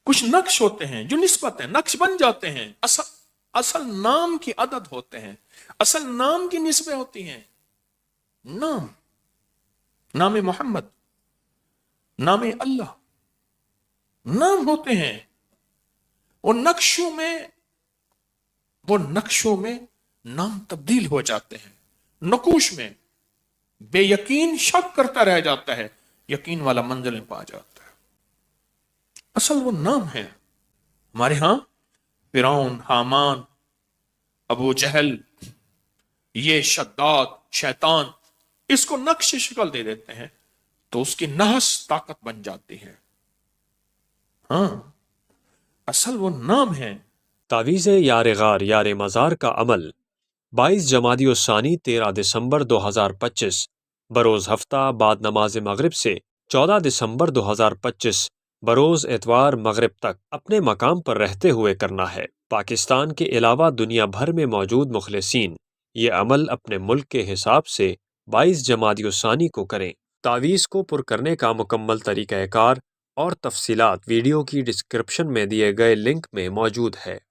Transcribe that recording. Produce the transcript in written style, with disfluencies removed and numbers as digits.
کچھ نقش ہوتے ہیں جو نسبت ہیں، نقش بن جاتے ہیں، اصل نام کی عدد ہوتے ہیں، اصل نام کی نسبیں ہوتی ہیں۔ نام محمد، نام اللہ، نام ہوتے ہیں۔ وہ نقشوں میں نام تبدیل ہو جاتے ہیں، نقوش میں بے یقین شک کرتا رہ جاتا ہے، یقین والا منزل پا جاتا ہے۔ اصل وہ نام ہے۔ ہمارے ہاں فرعون، حامان، ابو جہل، یہ شداد، شیطان، اس کو نقش شکل دے دیتے ہیں تو اس کی نحس طاقت بن جاتی ہے۔ ہاں، اصل وہ نام ہے۔ تعویذ یار غار یار مزار کا عمل 22 جمادی الثانی 13 دسمبر 2025 بروز ہفتہ بعد نماز مغرب سے 14 دسمبر 2025 بروز اتوار مغرب تک اپنے مقام پر رہتے ہوئے کرنا ہے۔ پاکستان کے علاوہ دنیا بھر میں موجود مخلصین یہ عمل اپنے ملک کے حساب سے 22 جمادی الثانی کو کریں۔ تعویذ کو پر کرنے کا مکمل طریقہ کار اور تفصیلات ویڈیو کی ڈسکرپشن میں دیے گئے لنک میں موجود ہے۔